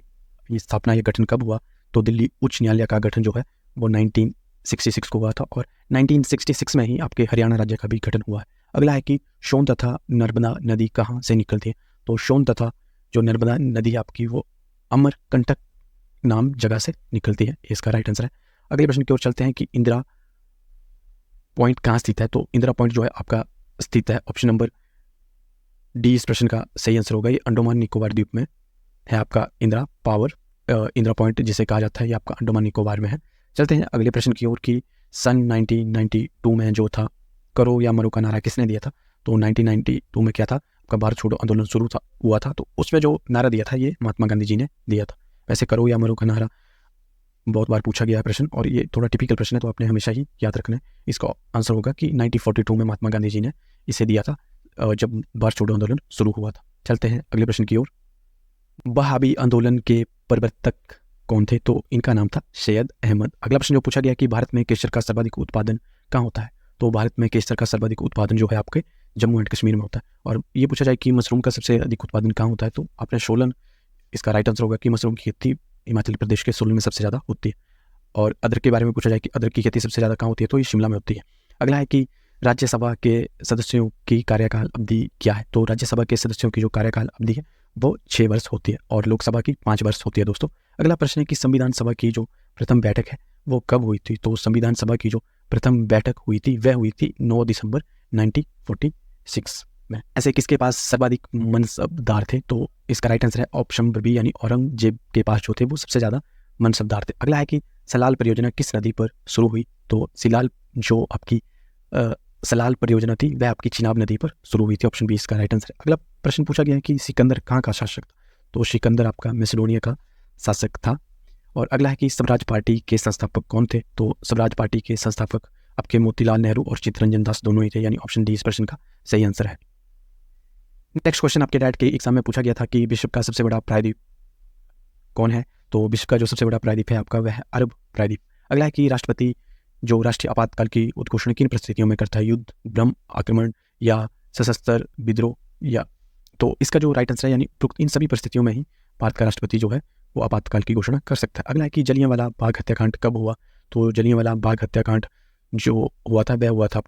ये स्थापना, ये गठन कब हुआ, तो दिल्ली उच्च न्यायालय का गठन जो है वो 1966 को हुआ था, और 1966 में ही आपके हरियाणा राज्य का भी गठन हुआ है। अगला है कि सोन तथा नर्मदा नदी कहाँ से निकलती है, तो सोन तथा जो नर्मदा नदी है आपकी वो अमरकंटक नाम जगह से निकलती है, इसका राइट आंसर है। अगले प्रश्न की ओर चलते हैं कि इंदिरा पॉइंट कहाँ स्थित है, तो इंदिरा पॉइंट जो है आपका स्थित है ऑप्शन नंबर डी, इस प्रश्न का सही आंसर होगा। ये अंडमान निकोबार द्वीप में है आपका इंदिरा पॉइंट जिसे कहा जाता है, ये आपका अंडमान निकोबार में है। चलते हैं अगले प्रश्न की ओर कि सन 1992 में जो था करो या मरो का नारा किसने दिया था, तो 1992 में क्या था आपका भारत छोड़ो आंदोलन शुरू हुआ था, तो उसमें जो नारा दिया था ये महात्मा गांधी जी ने दिया था। वैसे करो या मरो का नारा बहुत बार पूछा गया है प्रश्न, और ये थोड़ा टिपिकल प्रश्न है तो आपने हमेशा ही याद रखना है। इसका आंसर होगा कि 1942 में महात्मा गांधी जी ने इसे दिया था जब भारत छोड़ो आंदोलन शुरू हुआ था। चलते हैं अगले प्रश्न की ओर। वहाबी आंदोलन के प्रवर्तक कौन थे, तो इनका नाम था सैयद अहमद। अगला प्रश्न जो पूछा गया कि भारत में केसर का सर्वाधिक उत्पादन कहाँ होता है, तो भारत में केसर का सर्वाधिक उत्पादन जो है आपके जम्मू एंड कश्मीर में होता है। और ये पूछा जाए कि मशरूम का सबसे अधिक उत्पादन कहाँ होता है, तो आपने सोलन, इसका राइट आंसर होगा कि मशरूम की खेती हिमाचल प्रदेश के सोलन में सबसे ज़्यादा होती है। और अदरक के बारे में पूछा जाए कि अदरक की खेती सबसे ज़्यादा कहाँ होती है, तो ये शिमला में होती है। अगला है कि राज्यसभा के सदस्यों की कार्यकाल अवधि क्या है, तो राज्यसभा के सदस्यों की जो कार्यकाल अवधि है वो 6 वर्ष होती है, और लोकसभा की 5 वर्ष होती है दोस्तों। अगला प्रश्न है कि संविधान सभा की जो प्रथम बैठक है वो कब हुई थी, तो संविधान सभा की जो प्रथम बैठक हुई थी वह हुई थी 9 दिसंबर 1946 में। ऐसे किसके पास सर्वाधिक मनसबदार थे, तो इसका राइट आंसर है ऑप्शन नंबर बी यानी औरंगजेब के पास जो थे वो सबसे ज़्यादा मनसबदार थे। अगला है कि सलाल परियोजना किस नदी पर शुरू हुई, तो सिलाल जो आपकी सलाल परियोजना थी वह आपकी चिनाब नदी पर शुरू हुई थी, ऑप्शन बी इसका राइट आंसर है। अगला प्रश्न पूछा गया है कि सिकंदर कहाँ का शासक था, तो सिकंदर आपका मैसेडोनिया का शासक था। और अगला है कि स्वराज पार्टी के संस्थापक कौन थे, तो स्वराज पार्टी के संस्थापक आपके मोतीलाल नेहरू और चित्तरंजन दास दोनों ही थे, यानी ऑप्शन डी इस प्रश्न का सही आंसर है। नेक्स्ट क्वेश्चन आपके डैट के एग्जाम में पूछा गया था कि विश्व का सबसे बड़ा प्रायद्वीप कौन है, तो विश्व का जो सबसे बड़ा प्रायद्वीप है आपका वह है अरब प्रायद्वीप। अगला है कि राष्ट्रपति जो राष्ट्रीय आपातकाल की उद्घोषणा किन परिस्थितियों में करता है, युद्ध, ब्रह्म आक्रमण या सशस्त्र विद्रोह, या तो इसका जो राइट आंसर है यानी उपरोक्त इन सभी परिस्थितियों में ही भारत का राष्ट्रपति जो है वो आपातकाल की घोषणा कर सकता है। अगला है कि जलियांवाला बाग हत्याकांड कब हुआ, तो जलियांवाला बाग हत्याकांड जो हुआ था वह हुआ था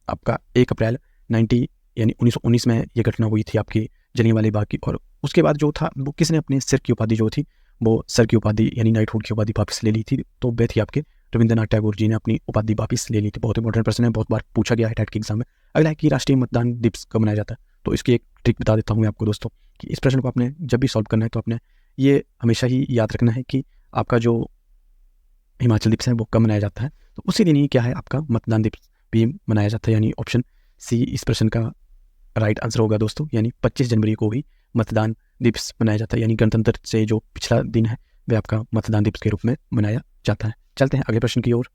आपका 1 अप्रैल 1919 में ये घटना हुई थी आपकी जलियांवाला बाग की। और उसके बाद जो था वो किसने अपने सिर की उपाधि जो थी वो सर की उपाधि यानी नाइटहुड की उपाधि वापस ले ली थी, तो वह थी आपके रविंद्रनाथ टैगोर जी ने अपनी उपाधि वापस ले ली थी। बहुत इंपॉर्टेंट प्रश्न है, बहुत बार पूछा गया है टेट के एग्जाम में। अगला है कि राष्ट्रीय मतदान दिवस कब मनाया जाता है, तो इसकी एक ट्रिक बता देता हूँ मैं आपको दोस्तों कि इस प्रश्न को आपने जब भी सॉल्व करना है तो आपने ये हमेशा ही याद रखना है कि आपका जो हिमाचल दिवस है वो कब मनाया जाता है, तो उसी दिन ही क्या है आपका मतदान दिवस भी मनाया जाता है, यानी ऑप्शन सी इस प्रश्न का राइट आंसर होगा दोस्तों, यानी 25 जनवरी को ही मतदान दिवस मनाया जाता है, यानी गणतंत्र से जो पिछला दिन है वह आपका मतदान दिवस के रूप में मनाया जाता है। चलते हैं अगले प्रश्न की ओर।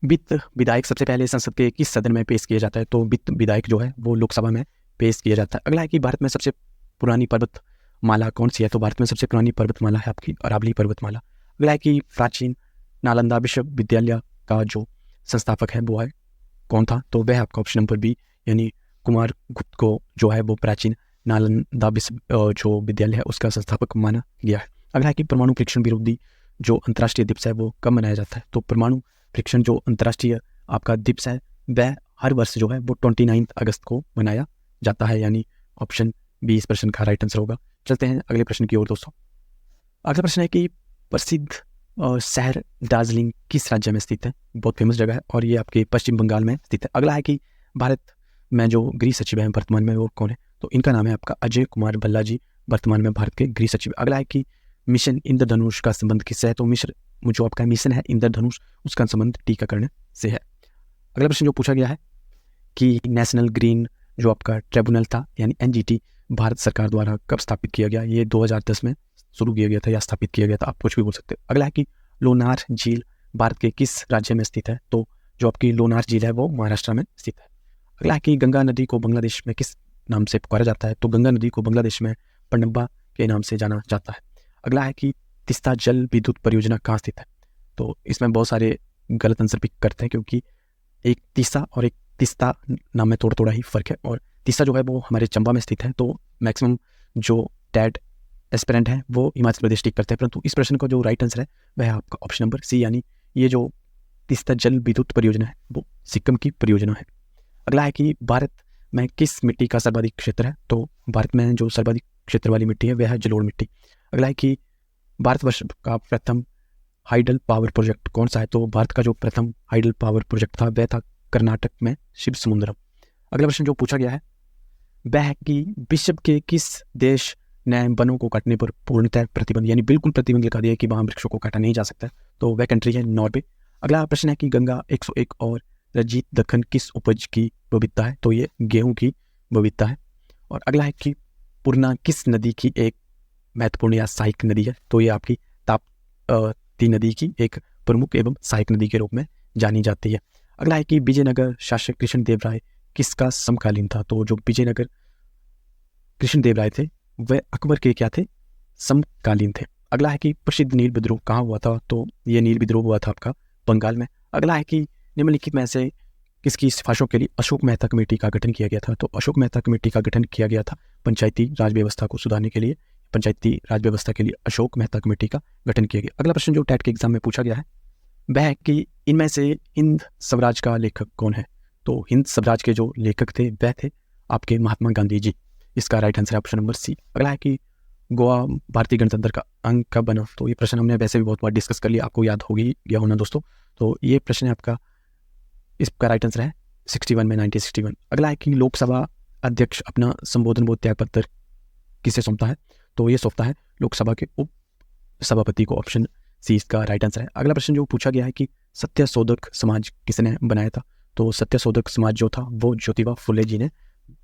वित्त विधायक सबसे पहले संसद के किस सदन में पेश किया जाता है? तो वित्त विधायक जो है वो लोकसभा में पेश किया जाता है। अगला है कि भारत में सबसे पुरानी पर्वतमाला कौन सी है? तो भारत में सबसे पुरानी पर्वतमाला है आपकी अरावली पर्वतमाला। अगला है कि प्राचीन नालंदा विश्वविद्यालय का जो संस्थापक है वो है कौन था? तो वह आपका ऑप्शन नंबर बी यानी कुमार गुप्त को जो है वो प्राचीन नालंदा जो विद्यालय है उसका संस्थापक माना गया है। अगला है कि परमाणु परीक्षण विरोधी जो अंतर्राष्ट्रीय दिवस है वो कब मनाया जाता है? तो परमाणु परीक्षण जो अंतर्राष्ट्रीय आपका दिवस है वह हर वर्ष जो है वो 29 अगस्त को मनाया जाता है, यानी ऑप्शन बी इस प्रश्न का राइट आंसर होगा। चलते हैं अगले प्रश्न की ओर दोस्तों। अगला प्रश्न है कि प्रसिद्ध शहर दार्जिलिंग किस राज्य में स्थित है? बहुत फेमस जगह है और ये आपके पश्चिम बंगाल में स्थित है। अगला है कि भारत में जो गृह सचिव है वर्तमान में वो कौन है? तो इनका नाम है आपका अजय कुमार भल्ला जी, वर्तमान में भारत के गृह सचिव। अगला है कि मिशन इंद्रधनुष का संबंध किससे है? तो जो आपका मिशन है इंद्रधनुष उसका संबंध टीकाकरण से है। अगला प्रश्न जो पूछा गया है कि नेशनल ग्रीन जो आपका ट्रिब्यूनल था यानी एनजीटी भारत सरकार द्वारा कब स्थापित किया गया? ये 2010 में शुरू किया गया था या स्थापित किया गया था, आप कुछ भी बोल सकते हो। अगला है कि लोनार झील भारत के किस राज्य में स्थित है? तो जो आपकी लोनार झील है वो महाराष्ट्र में स्थित है। अगला है कि गंगा नदी को बांग्लादेश में किस नाम से पुकारा जाता है? तो गंगा नदी को बांग्लादेश में पन्नबा के नाम से जाना जाता है। अगला है कि तीस्ता जल विद्युत परियोजना कहाँ स्थित है? तो इसमें बहुत सारे गलत आंसर पिक करते हैं क्योंकि एक तीस्ता और एक तीस्ता नाम में थोड़ा ही फर्क है, और तीस्ता जो है वो हमारे चंबा में स्थित है। तो मैक्सिमम जो टैट एस्पिरेंट है वो हिमाचल प्रदेश टिक करते हैं, परंतु इस प्रश्न का जो राइट आंसर है वह है आपका ऑप्शन नंबर सी, यानी ये जो तीस्ता जल विद्युत परियोजना है वो सिक्किम की परियोजना है। अगला है कि भारत में किस मिट्टी का सर्वाधिक क्षेत्र है? तो भारत में जो सर्वाधिक क्षेत्र वाली मिट्टी है वह है जलोढ़ मिट्टी। अगला है कि भारतवर्ष का प्रथम हाइडल पावर प्रोजेक्ट कौन सा है? तो भारत का जो प्रथम हाइडल पावर प्रोजेक्ट था वह था कर्नाटक में शिव समुद्रम। अगला प्रश्न जो पूछा गया है वह है कि विश्व के किस देश ने वनों को काटने पर पूर्णतः प्रतिबंध यानी बिल्कुल प्रतिबंध लगा दिया कि वहां वृक्षों को काटा नहीं जा सकता, तो वह कंट्री है नॉर्वे। अगला प्रश्न है कि गंगा 101 और रंजीत दक्कन किस उपज की विविधता है? तो ये गेहूं की विविधता है। और अगला है कि पूर्णा किस नदी की एक महत्वपूर्ण या सहायक नदी है? तो ये आपकी ताप्ती नदी की एक प्रमुख एवं सहायक नदी के रूप में जानी जाती है। अगला है कि विजयनगर शासक कृष्णदेव राय किसका समकालीन था? तो जो विजयनगर कृष्णदेव राय थे वह अकबर के क्या थे? समकालीन थे। अगला है कि प्रसिद्ध नील विद्रोह कहाँ हुआ था? तो ये नील विद्रोह हुआ था आपका बंगाल में। अगला है कि निम्नलिखित में से किसकी सिफारिशों के लिए अशोक मेहता कमेटी का गठन किया गया था? तो अशोक मेहता कमेटी का गठन किया गया था पंचायती राज व्यवस्था को सुधारने के लिए। पंचायती राज व्यवस्था के लिए अशोक मेहता कमेटी का गठन किया गया। अगला प्रश्न जो टैट के एग्जाम में पूछा गया है वह है कि इनमें से हिंद स्वराज का लेखक कौन है? तो हिंद स्वराज के जो लेखक थे वह थे आपके महात्मा गांधी जी। इसका राइट आंसर है ऑप्शन नंबर सी। अगला है कि गोवा भारतीय गणतंत्र का अंग कब बना? तो ये प्रश्न हमने वैसे भी बहुत बार डिस्कस कर लिया, आपको याद होगी गया होना दोस्तों। तो ये प्रश्न है आपका, इसका राइट आंसर है 61 में 1961। अगला है कि लोकसभा अध्यक्ष अपना संबोधन व त्यागपत्र किसे सौंपता है? तो ये सौंपता है लोकसभा के उप सभापति को, ऑप्शन सी इसका राइट आंसर है। अगला प्रश्न जो पूछा गया है कि सत्यशोधक समाज किसने बनाया था? तो सत्यशोधक समाज जो था वो ज्योतिबा फुले जी ने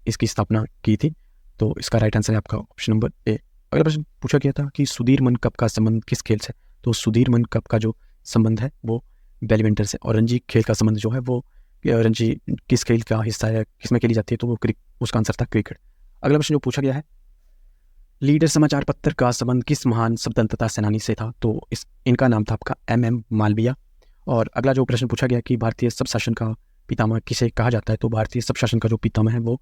इसकी स्थापना की थी। तो इसका राइट आंसर है आपका ऑप्शन नंबर ए। अगला प्रश्न पूछा गया था कि सुधीर मन कप का संबंध किस खेल से? तो सुधीर मन कप का जो संबंध है वो बैडमिंटन से। और रणजी खेल का संबंध जो है वो रणजी किस खेल का हिस्सा है, किसमें खेली जाती है? तो वो उसका आंसर था क्रिकेट। अगला प्रश्न जो पूछा गया है लीडर समाचार पत्र का संबंध किस महान स्वतंत्रता सेनानी से था? तो इनका नाम था आपका MM मालवीय। और अगला जो प्रश्न पूछा गया कि भारतीय सब शासन का पितामह किसे कहा जाता है? तो भारतीय सब शासन का जो पितामह है वो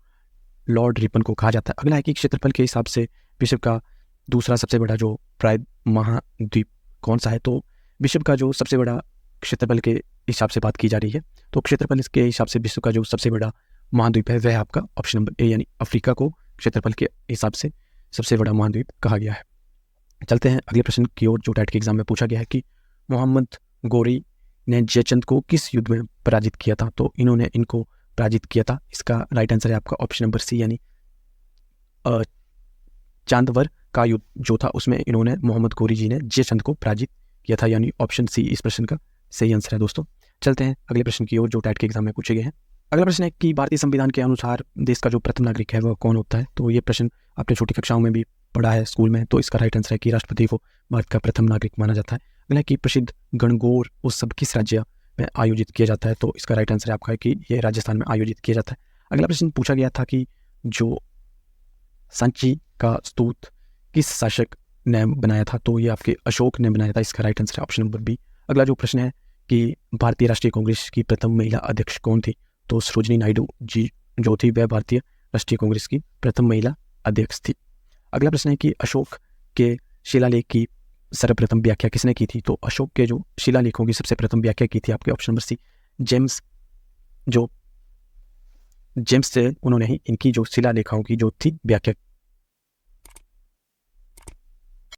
लॉर्ड रिपन को कहा जाता है। अगला है कि क्षेत्रफल के हिसाब से विश्व का दूसरा सबसे बड़ा जो प्रायद महाद्वीप कौन सा है? तो विश्व का जो सबसे बड़ा क्षेत्रफल के हिसाब से बात की जा रही है, तो क्षेत्रफल के हिसाब से विश्व का जो सबसे बड़ा महाद्वीप है वह आपका ऑप्शन नंबर ए, यानी अफ्रीका को क्षेत्रफल के हिसाब से सबसे बड़ा महाद्वीप कहा गया है। चलते हैं अगले प्रश्न की ओर जो टैट के एग्जाम में पूछा गया है कि मोहम्मद गोरी ने जयचंद को किस युद्ध में पराजित किया था? तो इन्होंने इनको पराजित किया था। इसका राइट आंसर है आपका ऑप्शन नंबर सी, यानी चांदवर का युद्ध जो था उसमें इन्होंने मोहम्मद गोरी जी ने जयचंद को पराजित किया था, यानी ऑप्शन सी इस प्रश्न का सही आंसर है दोस्तों। चलते हैं अगले प्रश्न की ओर जो टैट के एग्जाम में पूछे गए हैं। अगला प्रश्न है कि भारतीय संविधान के अनुसार देश का जो प्रथम नागरिक है वह कौन होता है? तो ये प्रश्न आपने छोटी कक्षाओं में भी पढ़ा है स्कूल में, तो इसका राइट आंसर है कि राष्ट्रपति को भारत का प्रथम नागरिक माना जाता है। अगला है कि प्रसिद्ध गणगौर उत्सव किस राज्य में आयोजित किया जाता है, तो इसका राइट आंसर है आपका कि ये राजस्थान में आयोजित किया जाता है। अगला प्रश्न पूछा गया था कि जो सांची का स्तूप किस शासक ने बनाया था, तो ये आपके अशोक ने बनाया था। इसका राइट आंसर है ऑप्शन नंबर बी। अगला जो प्रश्न है कि भारतीय राष्ट्रीय कांग्रेस की प्रथम महिला अध्यक्ष कौन थी, तो सरोजिनी नायडू जी जो थी वह भारतीय राष्ट्रीय कांग्रेस की प्रथम महिला अध्यक्ष थी। अगला प्रश्न है कि अशोक के शिलालेख की सर्वप्रथम व्याख्या किसने की थी, तो अशोक के जो शिलालेखों की सबसे प्रथम व्याख्या की थी आपके ऑप्शन नंबर सी जेम्स थे, उन्होंने ही इनकी जो शिलालेखों की जो थी व्याख्या